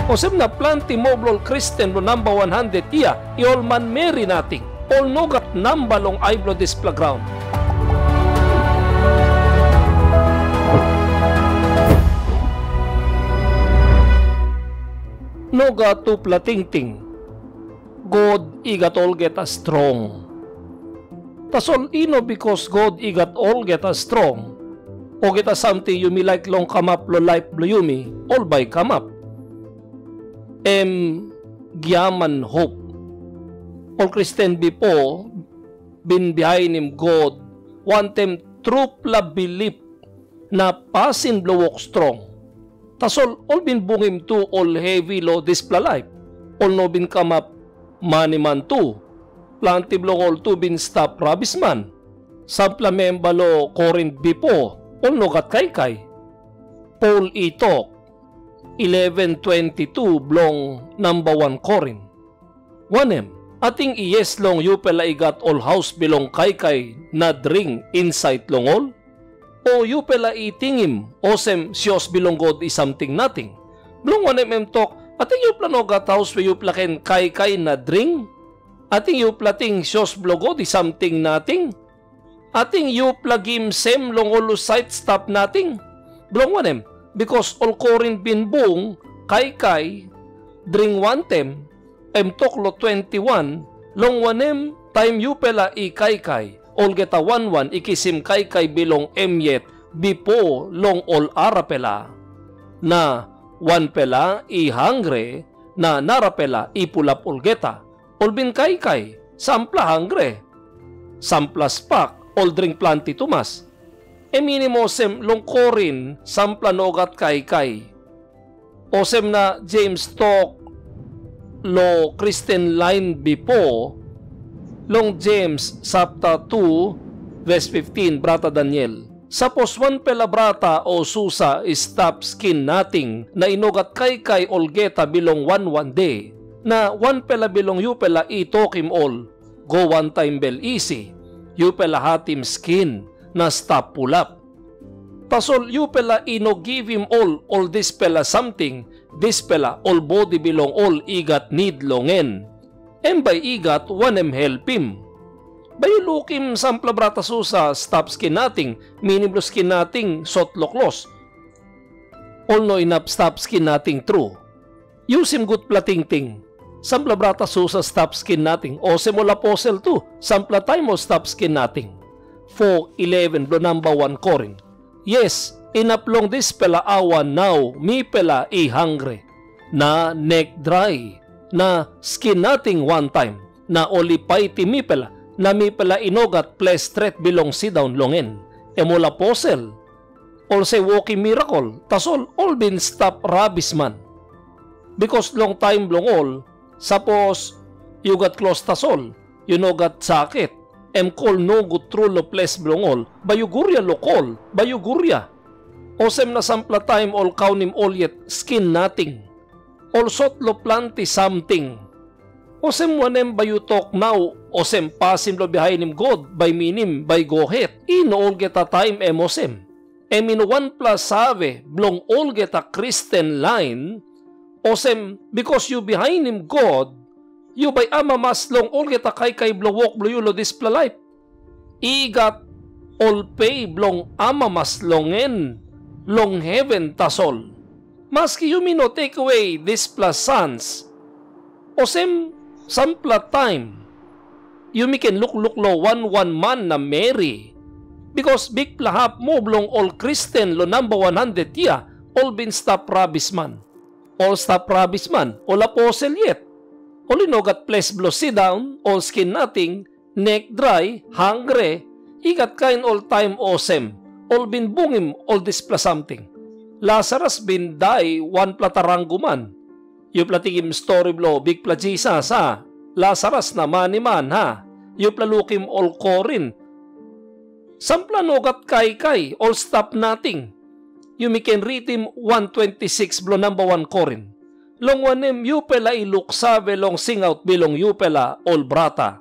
Osem na planti moblol Kristen lo number 100 iya, iol man meri nating. Ol nogat nambalong aiblo display ground. Noga tu platingting. God igat all get us strong. Tasol ino because God igat all get us strong. O get us something you may like long come up lo life lo yumi, all by come up. Giyaman hope. All Christian bipo bin behind him God want them true belief na pasin blowok strong. Tasol all bin bungim to all heavy lo display life. All no bin come up money man to. Planti blong all to bin stop rabis man. Sampla membalo Corinth bipo. All no kat kay. Paul itok. 11:22 blong number 1 Corinth. 1M. Ating iyes long yupela igat all house bilong kay na drink insight long all. O yupela itingim osem siyos bilong God is something nothing. Blong 1M talk. Ating yupla no gat house we yupla ken kay na drink. Ating yupla ting siyos bilong God is something nothing. Ating yupla gimsem long all site stop nothing. Blong 1M. Because all Corinth bin buong kay drink 1tem toklo 21 long 1M time yupela i kay all geta 11 ikisim kay bilong yet bipo long all arapela na 1 pela i hungry na narapela i pulap all geta all bin kay sampla hungry sampla spak all drink planti tumas. Minimo sem long Corinth sampla nogat kay. Osem na James talk lo Christian line bipo long James chapter 2 verse 15 brata Daniel. Sapos 1 pela brata o susa stop skin nating na inogat kay olgeta bilong 1 day na 1 pela bilong yupela itokim all go 1 time bel easy yupela hatim skin na stop pulap. Tasol yupela ino give him all this pela something, this pela all body belong all igat need longen. By igat 1M help him. Bayo lukim sampla brata susa stop skin nating, miniblo skin nating sotloklos. All no inap stop skin nating true. Use him good platingting. Sampla brata susa stop skin nating. O semula posel tu, sampla time o stop skin nating. 4:11 blo number 1 Corinth. Yes, inaplong this pela awan now, mi pela i hungry, na neck dry, na skin nating 1 time, na olipay ti mi pela, na mi pela inogat place threat bilong si down longen. Emula posel, all say walking miracle, tasol all bin stop rabis man. Because long time long all, suppose you got close tasol, you no got sakit, call no good true lo place blongol bayugurya lokol bayugurya osem na sampla time all kaunim all yet skin nating all sot lo planti something osem 1M bayutok now osem pasim lo behind him God by minim by gohet in all get a time osem in 1 plus save blong all get a Christian line osem because you behind him God you by ama maslong all get a kay blowok blow yulo display life. Igat all pay blong ama maslongen long heaven tasol. Maski you may no take away this plus sons. Osem sampla time. You may can look lo 1 man na Mary. Because big plahap mo blong all Christian lo number 100 ya all bin stop rabis man. All stop rabis man. All apostle yet. All inogat place blow sit down, all skin nothing, neck dry, hungry, igat kain all time osem, all bin bungim all this plus something. Lazarus bin die 1 plataranguman. You platigim story blow, big pla Jesus ha. Lazarus na maniman ha. You plalukim all Corinth. Sampla nogat kay, all stop nothing. You can read him 126 blow number 1 Corinth. Long 1M yupela iluksabe long sing out bilong yupela all brata.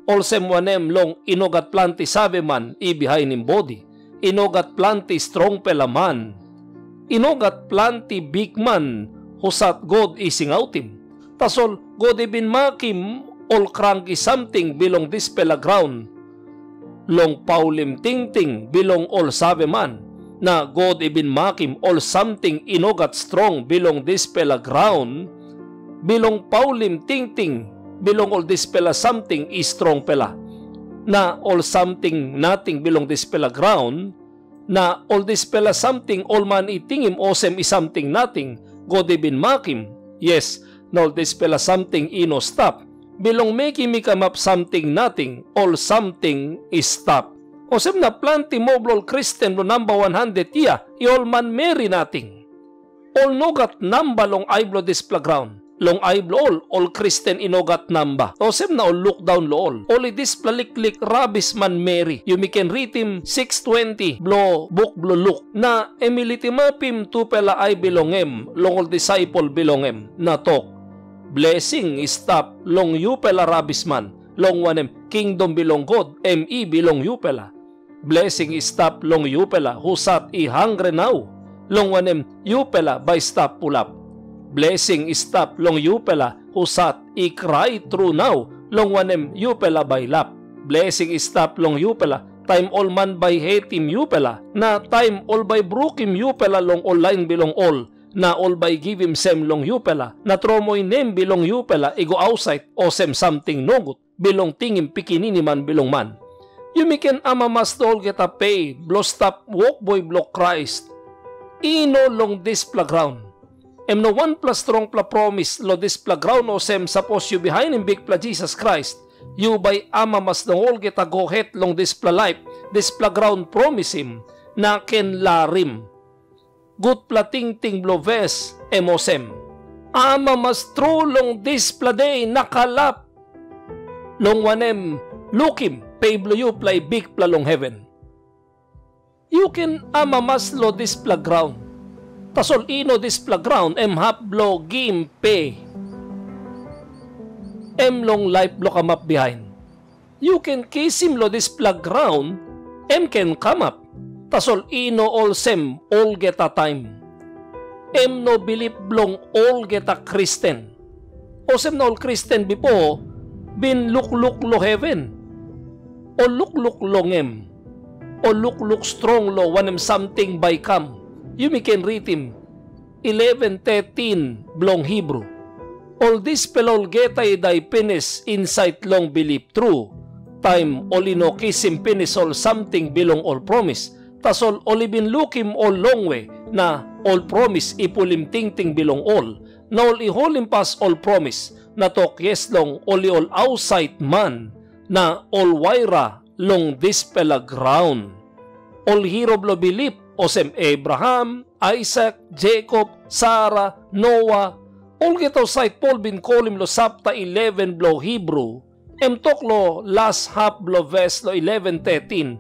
All sem 1M long inogat planti sabe man i behind him body. Inogat planti strong pela man. Inogat planti big man husat God isingautim. Tasol, God ibin makim ol cranky something bilong dispela ground. Long paulim tingting bilong ol sabe man na God ibin makim ol something inogat strong bilong dispela ground. Bilong paulim tingting bilong ol dispela something is strong pela. Na all something nothing belong dispela ground, na all dispela something all man itingim osem is something nothing, God ibin makim, yes, na all dispela something ino stop, belong making me come up something nothing, all something is stop. Osem na planti moblol Christian lo number 100 iya, i all man meri nating. All nogat namba long aiblo dispela ground. Long aiblo all Christian inogat namba. Osem na all look down lo all this plaliklik rabis man Mary. You can read him 6:20 blo book blo look na emilitimapim tu pela ay bilongem long all disciple bilongem na talk. Blessing is stop long you pela rabis man long wanem kingdom bilong God me bilong you pela. Blessing is stop long you pela husat I hungry now long wanem you pela by stop pulap. Blessing is stop long you pela husat I cry through now long wanem you pela by lap. Blessing is stop long you pela time all man by hate him you pela na time all by brook him you pela long all line bilong all na all by give him sem long you pela na tromoy name bilong you pela igo outside o sem something nogut bilong tingim pikinini man bilong man. You can amamas tol get a pay blow stop walk boy block Christ ino long this playground. No one plus strong pla promise lo this playground o sem suppose you behind him big pla Jesus Christ. You by amamas the whole get a go het long this pla life. This playground promise him na ken larim. Good pla ting ting bloves emosem. Amamas true long this pla day nakalap. Long wanem lookim pay blow you play big pla long heaven. You can amamas lo this playground. Tasol ino this playground haplo game pay. Long life lo come up behind. You can kiss him lo this playground can come up. Tasol ino all sem all get a time. No believe long all get a Christian. O sem na all Christian bipo bin look lo heaven. O look long em. O look strong lo wanem something by come. You can read him 11:13 blong Hebrew. All this pelol getay day penis insight long believe true. Time olino kisim penis all something belong all promise. Tasol olibin lookim all long way na all promise ipulim ting belong all. Na all iholim pas all promise na tok yes long oli all outside man na all waira long this pela ground. All hero blo believe osem Abraham, Isaac, Jacob, Sarah, Noah, all get outside Paul bin kolim lo sapta 11 blo Hebrew, tok lo last half blo verse lo 11:13,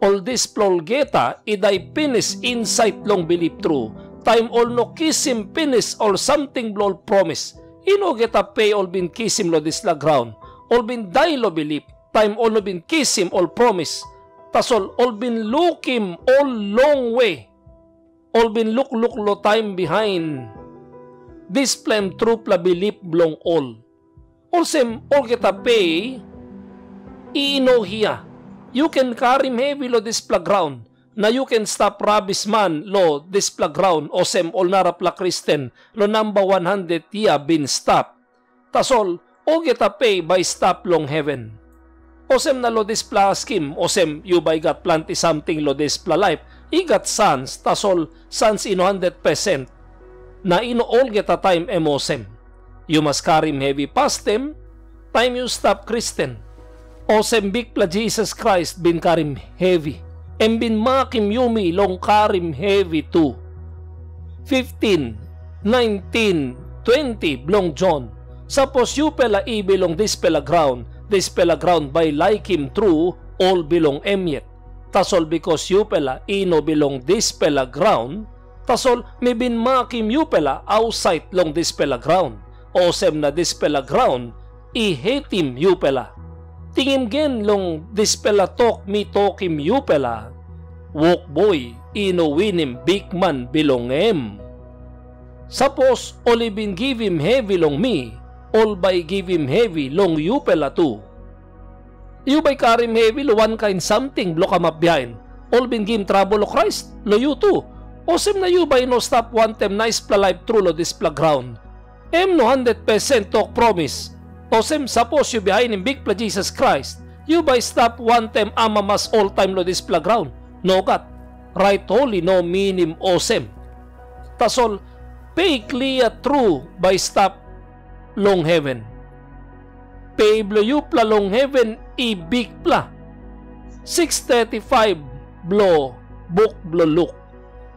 all this plol geta iday pinis insight long believe true, time all no kisim pinis all something blo promise, ino geta pay all bin kisim lo this la ground, all bin die lo believe, time all no bin kisim all promise, tasol all been looking all long way. All been look lo time behind. This plan true pla believe long all. All sem all get a pay. Ino hiya. You can carry him heavy lo this playground. Na you can stop rabis man lo this playground. O sem all nara pla Christian. Lo number 100 hiya bin stop. Tasol all get a pay by stop long heaven. Osem na lo displa scheme, osem you by got plenty something lo displa life, igat sons, tasol sons ino 100%, na ino all get a time emosem. You must carry him heavy past them, time you stop Christian. Osem big pla Jesus Christ bin karim heavy, bin makim yumi long karim heavy too. 15, 19, 20 blong John, suppose you pela ibilong dispela ground, this pela ground by like him true all belong yet. Tasol because you pela ino belong this pela ground. Tasol may bin makim you pela outside long this pela ground. Osem na this pela ground hate him you pela. Tingim gen long this pela talk me talk him you pela. Walk boy ino win him big man belong em. Suppose only been give him heavy long me, all by give him heavy long you pela too. You by carry him heavy lo one kind something block him up behind. All been give him trouble o Christ, lo you too. Osem na you by no stop one time nice pla life true lo this pla ground. No 100% talk promise. Osem suppose you behind him big pla Jesus Christ. You by stop one time amamas all time lo this pla ground. No God. Right holy no minim osem. Tasol pay clear true by stop long heaven. Pay blow you pla long heaven ibig pla. 635 blow book blow look.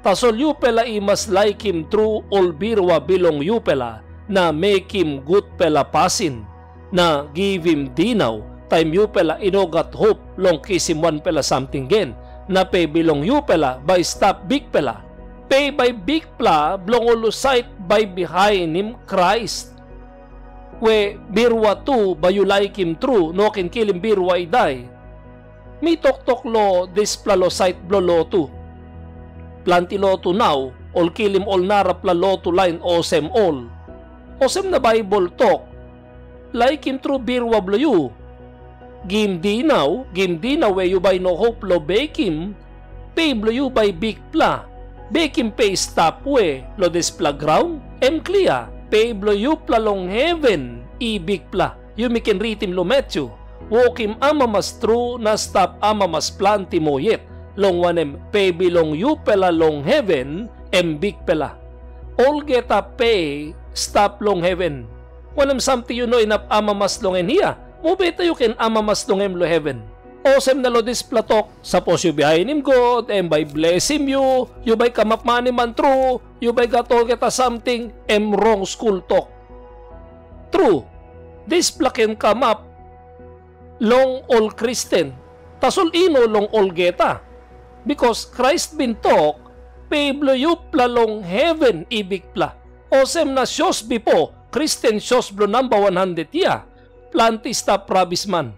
Tasol you pela imas like him true all birwa bilong you pela na make him good pela pasin na give him dinaw time you pela inogat hope long kisim one pela something gen na pay bilong you pela by stop big pela. Pay by big pla blong sight by behind him Christ. We birwa tu ba you like him true no can kill him birwa iday. Mi tok lo this pla lo sight blo lo tu. Planti lo tu now all kill him all nara pla lo tu line osem all. Osem na Bible talk like him true birwa blo you. Game di now where you by no hope lo bake him. Pay blo you by big pla. Bake him pay stop we lo this pla ground em clear. Pay blo you pla long heaven ibig pla. You mi can read him lo Matthew. Walk him amamas true na stop amamas planti mo yet. Long wanem pay bilong you pela long heaven em big pela. All get a pay stop long heaven. Wanem something you know inap amamas long en hiya. Mo beta you can amamas long em lo heaven. Osem na lo this platok. Suppose you behind him God, and by bless him you by come up money man true, you by got all get a something, wrong school talk. True, this pla can come up, long all Christian, tasol ino long all geta. Because Christ been talk, peblo you pla long heaven ibig pla. Osem na shows bipo, Christian shows blo number 100 ya, plantista probis man.